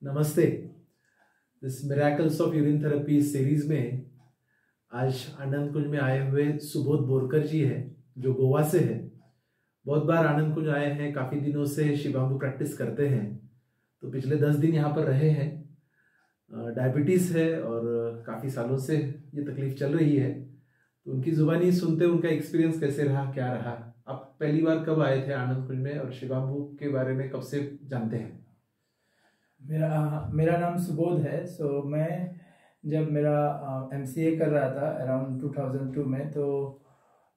नमस्ते। इस miracles of urine therapy series में आज आनंद कुंज में आए हुए सुबोध बोरकर जी हैं जो गोवा से है। बहुत बार आनंद कुंज आए हैं, काफी दिनों से शिवांगु प्रैक्टिस करते हैं, तो पिछले 10 दिन यहाँ पर रहे हैं। डायबिटीज है और काफी सालों से ये तकलीफ चल रही है, तो उनकी जुबानी सुनते उनका एक्सपीरियंस कैसे रहा, क्या रहा। आप पहली बार कब आए थे आनंद कुंज में और शिवांगु के बारे में कब से जानते हैं? मेरा नाम सुबोध है। मैं जब मेरा MCA कर रहा था अराउंड 2002 में, तो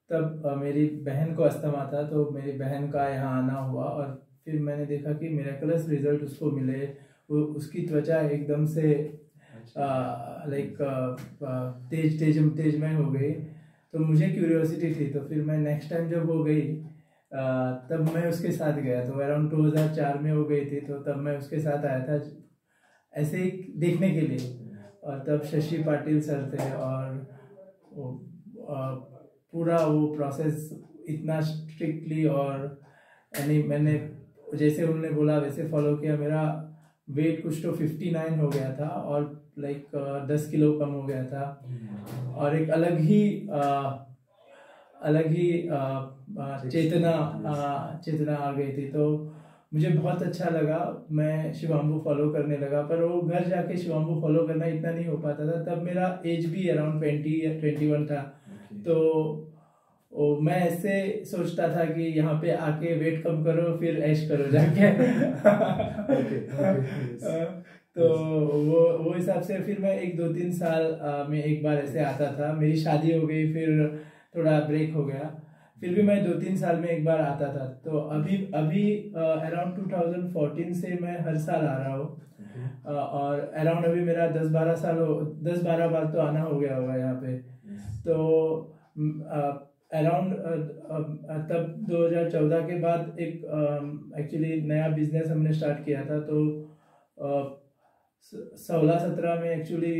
तब मेरी बहन को अस्थमा था, तो मेरी बहन का यहाँ आना हुआ और फिर मैंने देखा कि मिरेकलस रिजल्ट उसको मिले। उसकी त्वचा एकदम से लाइक तेजमय हो गई। तो मुझे क्यूरियोसिटी थी, तो फिर मैं नेक्स्ट टाइम जब वो गई तब मैं उसके साथ गया। तो अराउंड 2004 में वो गई थी, तो तब मैं उसके साथ आया था ऐसे ही देखने के लिए। और तब शशि पाटिल सर थे और पूरा वो प्रोसेस इतना स्ट्रिक्टली और यानी मैंने जैसे उन्होंने बोला वैसे फॉलो किया। मेरा वेट कुछ तो 59 हो गया था और लाइक 10 किलो कम हो गया था और एक अलग ही चेतना आ गई थी। तो मुझे बहुत अच्छा लगा, मैं शिवांगु फॉलो करने लगा। पर वो घर जाके शिवांगु फॉलो करना इतना नहीं हो पाता था, तब मेरा एज भी अराउंड 20 या 21 था। तो मैं ऐसे सोचता था कि यहाँ पे आके वेट कम करो फिर ऐश करो जाके। तो वो हिसाब से फिर मैं 1-2-3 साल में एक बार ऐसे आता था। मेरी शादी हो गई, फिर थोड़ा ब्रेक हो गया, फिर भी मैं 2-3 साल में एक बार आता था। तो अभी अराउंड 2014 से मैं हर साल आ रहा हूँ। और अराउंड अभी मेरा 10-12 बार तो आना हो गया होगा यहाँ पे। तो अराउंड तब 2014 के बाद एक एक्चुअली नया बिजनेस हमने स्टार्ट किया था। तो 16-17 में एक्चुअली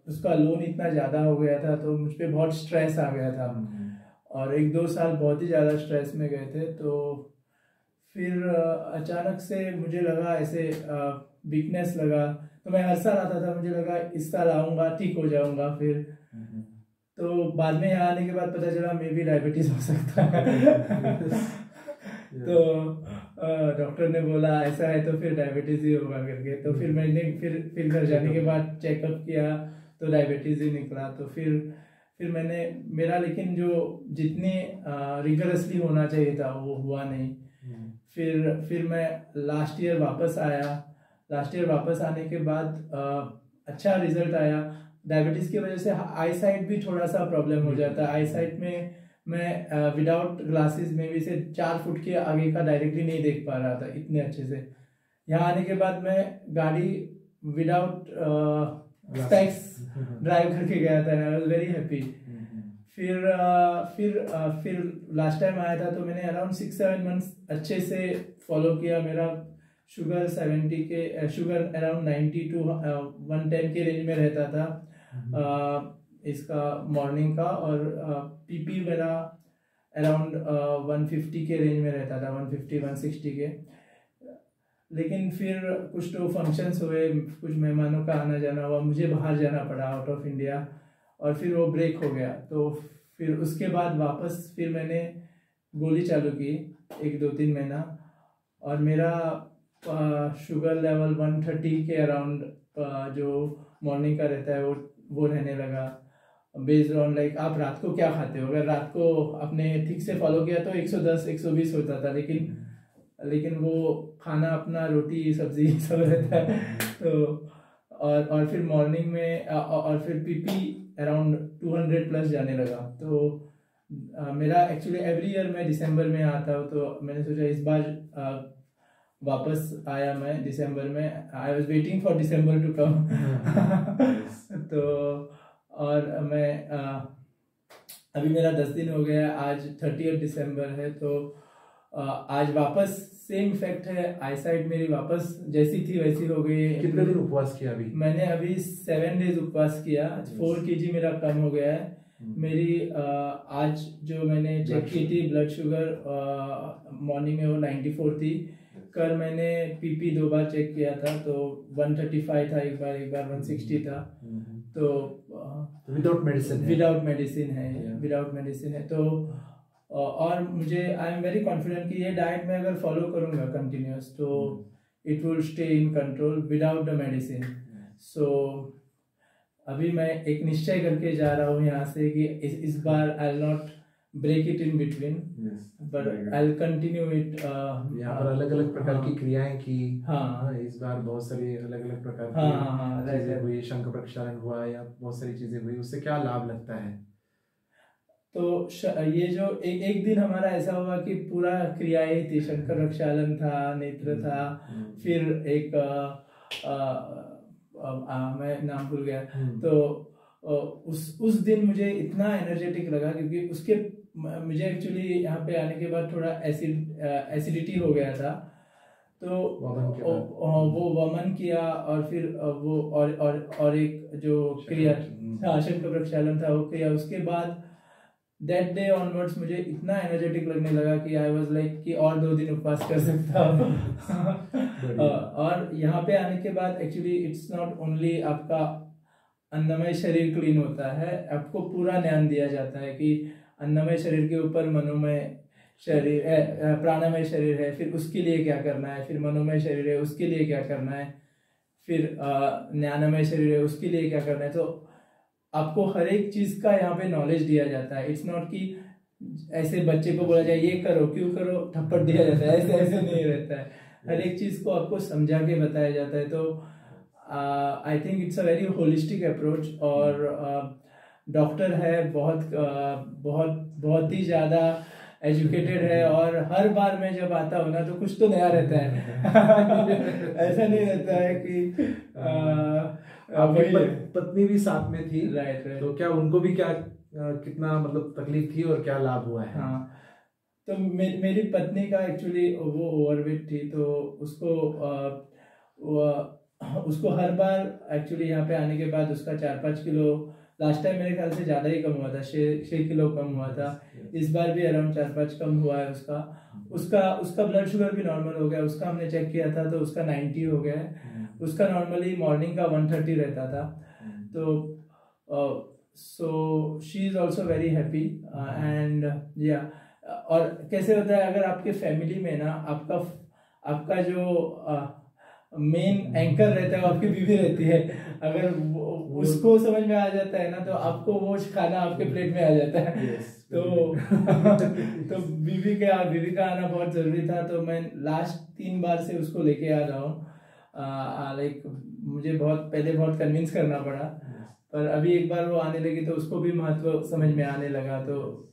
उसका लोन इतना ज़्यादा हो गया था, तो मुझ पर बहुत स्ट्रेस आ गया था और 1-2 साल बहुत ही ज़्यादा स्ट्रेस में गए थे। तो फिर अचानक से मुझे लगा ऐसे वीकनेस लगा, तो मैं हर साल आता था, मुझे लगा इस साल आऊँगा ठीक हो जाऊँगा। फिर तो बाद में यहाँ आने के बाद पता चला मे भी डायबिटीज हो सकता है। तो डॉक्टर ने बोला ऐसा है तो फिर डायबिटीज ही होगा करके। तो फिर मैंने फिर घर जाने के बाद चेकअप किया तो डायबिटीज ही निकला। तो फिर मैंने मेरा लेकिन जो जितने रिगरसली होना चाहिए था वो हुआ नहीं। फिर मैं लास्ट ईयर वापस आया। लास्ट ईयर वापस आने के बाद अच्छा रिजल्ट आया। डायबिटीज की वजह से आई साइट भी थोड़ा सा प्रॉब्लम हो जाता है। आई साइट में मैं विदाउट ग्लासेस में भी से 4 फुट के आगे का डायरेक्टली नहीं देख पा रहा था इतने अच्छे से। यहाँ आने के बाद मैं गाड़ी विदाउट स्पेक्स ड्राइव करके गया था। I was very happy. फिर लास्ट टाइम आया था तो मैंने अराउंड 6-7 मंथ्स अच्छे से फॉलो किया। मेरा शुगर 70 के शुगर अराउंड 90 to 110 के रेंज में रहता था इसका मॉर्निंग का। और PP मेरा अराउंड 150 के रेंज में रहता था, 150-160 के। लेकिन फिर कुछ तो फंक्शंस हुए, कुछ मेहमानों का आना जाना हुआ, मुझे बाहर जाना पड़ा आउट ऑफ इंडिया और फिर वो ब्रेक हो गया। तो फिर उसके बाद वापस फिर मैंने गोली चालू की 1-2-3 महीना और मेरा शुगर लेवल 130 के अराउंड जो मॉर्निंग का रहता है वो रहने लगा। बेस्ड ऑन लाइक आप रात को क्या खाते हो। अगर रात को आपने ठीक से फॉलो किया तो 110-120 होता था, लेकिन वो खाना अपना रोटी सब्जी सब रहता है। तो और फिर मॉर्निंग में और फिर PP अराउंड 200+ जाने लगा। तो मेरा एक्चुअली एवरी ईयर मैं दिसंबर में आता हूँ, तो मैंने सोचा इस बार वापस आया मैं दिसंबर में। I was waiting for December to come. तो और मैं अभी मेरा 10 दिन हो गया, आज 30 दिसंबर है। तो आज वापस सेम इफेक्ट है। आई साइट मेरी वापस जैसी थी वैसी हो गई। कितने दिन उपवास किया अभी? मैंने अभी 7 डेज उपवास किया। 4 kg मेरा कम हो गया है। मेरी आज जो मैंने चेक की थी ब्लड शुगर मॉर्निंग में वो 94 थी। कल मैंने पीपी 2 बार चेक किया था, तो 135 था, एक बार 160 था। तो विदाउट मेडिसिन है, विदाउट मेडिसिन है। तो और मुझे आई एम वेरी कॉन्फिडेंट कि ये डाइट में अगर फॉलो करूँगा कंटिन्यूस, तो it will stay in control without the medicine. So अभी मैं एक निश्चय करके जा रहा हूँ यहाँ से कि इस बार I will not break it in between, but I will continue it. यहाँ पर अलग अलग प्रकार की क्रियाएं की। हाँ, इस बार बहुत सारी अलग अलग प्रकार की चीजें हुई, शंख प्रक्षालन हुआ या बहुत सारी चीजें हुई, उससे क्या लाभ लगता है? तो ये जो एक दिन हमारा ऐसा हुआ कि पूरा क्रियाएं थी, शंख प्रक्षालन था, नेत्र था, फिर एक मैं नाम भूल गया। तो उस दिन मुझे इतना एनर्जेटिक लगा, क्योंकि उसके मुझे एक्चुअली यहाँ पे आने के बाद थोड़ा एसिडिटी हो गया था। तो वो वमन किया, और फिर वो और एक जो क्रिया शंख प्रक्षालन था वो किया। उसके बाद दैट डे ऑनवर्ड्स मुझे इतना एनर्जेटिक लगने लगा कि आई वाज लाइक कि और 2 दिन उपवास कर सकता हूँ। और यहाँ पे आने के बाद एक्चुअली इट्स नॉट ओनली आपका अन्नमय शरीर क्लीन होता है, आपको पूरा ज्ञान दिया जाता है कि अन्नमय शरीर के ऊपर मनोमय शरीर है, प्राणमय शरीर है, फिर उसके लिए क्या करना है, फिर मनोमय शरीर है उसके लिए क्या करना है, फिर ज्ञानमय शरीर है उसके लिए क्या करना है। तो आपको हर एक चीज का यहाँ पे नॉलेज दिया जाता है। इट्स नॉट कि ऐसे बच्चे को बोला जाए ये करो, क्यों करो, थप्पड़ दिया जाता है, ऐसे नहीं रहता है। हर एक चीज को आपको समझा के बताया जाता है। तो I think it's a very holistic approach. और डॉक्टर है बहुत ही ज्यादा एजुकेटेड है, और हर बार मैं जब आता हूँ ना तो कुछ तो नया रहता है। ऐसा नहीं रहता है कि आपकी पत्नी भी साथ में थी, राइट। तो क्या उनको भी क्या कितना मतलब तकलीफ थी और क्या लाभ हुआ है? हाँ, तो मेरी पत्नी का एक्चुअली वो ओवरवेट थी, तो उसको हर बार एक्चुअली यहाँ पे आने के बाद उसका 4-5 किलो, लास्ट टाइम मेरे ख्याल से ज़्यादा ही कम हुआ था, 6 किलो कम हुआ था। इस बार भी अराउंड 4-5 कम हुआ है उसका ब्लड शुगर भी नॉर्मल हो गया। उसका हमने चेक किया था तो उसका 90 हो गया है। उसका नॉर्मली मॉर्निंग का 130 रहता था। तो so she is also very happy and या। और कैसे होता है, अगर आपके फैमिली में ना आपका जो मेन एंकर रहता है वो आपकी बीवी रहती है, अगर उसको समझ में आ जाता है ना तो आपको वो खाना आपके प्लेट में आ जाता है। तो बीवी का आना बहुत जरूरी था। तो मैं लास्ट 3 बार से उसको लेके आ रहा हूँ। लाइक मुझे पहले बहुत कन्विंस करना पड़ा, पर अभी एक बार वो आने लगी तो उसको भी महत्व समझ में आने लगा। तो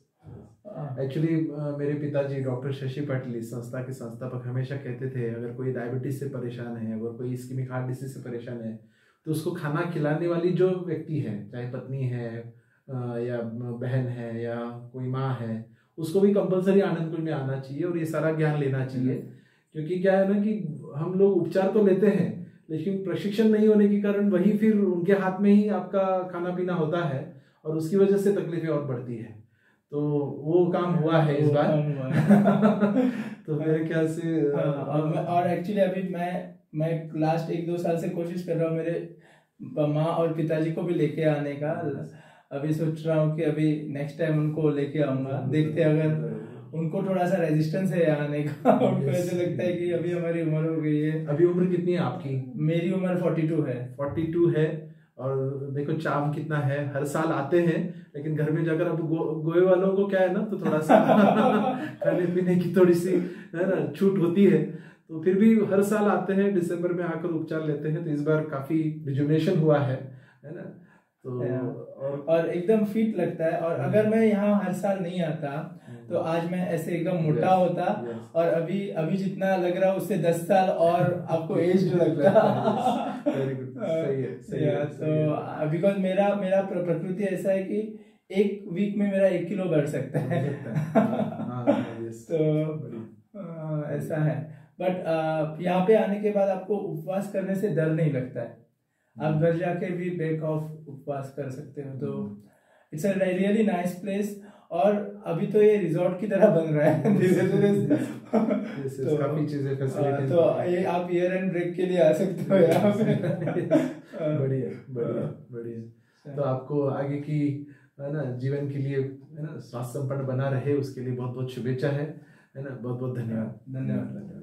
एक्चुअली मेरे पिताजी डॉक्टर शशि पाटिल इस संस्था के संस्थापक हमेशा कहते थे, अगर कोई डायबिटीज से परेशान है, अगर कोई इस्कीमिक हार्ट डिसीज से परेशान है, तो उसको खाना खिलाने वाली जो व्यक्ति है, चाहे पत्नी है या बहन है या कोई माँ है, उसको भी कंपलसरी आनंद कुंज में आना चाहिए और ये सारा ज्ञान लेना चाहिए। क्योंकि क्या है ना कि हम लोग उपचार तो लेते हैं, लेकिन प्रशिक्षण नहीं होने के कारण वही फिर उनके हाथ में ही आपका खाना पीना होता है और उसकी वजह से तकलीफें और बढ़ती है। तो वो काम हुआ है इस बार। तो मेरे ख्याल से और एक्चुअली अभी मैं लास्ट 1-2 साल से कोशिश कर रहा हूँ मेरे माँ और पिताजी को भी लेके आने का। अभी सोच रहा हूँ कि अभी नेक्स्ट टाइम उनको लेके आऊंगा। देखते अगर उनको थोड़ा सा रेजिस्टेंस है आने का। उनको ऐसे लगता है कि अभी हमारी उम्र हो गई है। अभी उम्र कितनी है आपकी? मेरी उम्र 42 है। 42 है। और देखो चाव कितना है, हर साल आते हैं, लेकिन घर में जाकर अब गोए वालों को क्या है ना, तो थोड़ा सा खाने पीने की थोड़ी सी है ना छूट होती है, तो फिर भी हर साल आते हैं, दिसंबर में आकर उपचार लेते हैं। तो इस बार काफी रिजुनेशन हुआ है ना, तो और एकदम फिट लगता है। और अगर मैं यहाँ हर साल नहीं आता तो आज मैं ऐसे एकदम मोटा होता, और अभी जितना लग रहा है उससे 10 साल और आपको एज लगता है। वेरी गुड, सही है। तो बिकॉज मेरा प्रकृति ऐसा है कि एक वीक में मेरा 1 किलो बढ़ सकता है। तो ऐसा है। बट यहाँ पे आने के बाद आपको उपवास करने से डर नहीं लगता है। आप घर जाके भी ब्रेक ऑफ उपवास कर सकते हो। तो it's a really nice place. और अभी तो ये रिजॉर्ट की तरह बन रहा है धीरे धीरे। तो काफी चीजें फैसिलिटीज, तो ये आप ईयर एंड ब्रेक के लिए आ सकते हो यहाँ पे। बढ़िया बढ़िया बढ़िया। तो आपको आगे की है ना जीवन के लिए है ना स्वास्थ्य संपन्न बना रहे, उसके लिए बहुत बहुत शुभेच्छा है ना। बहुत बहुत धन्यवाद। धन्यवाद।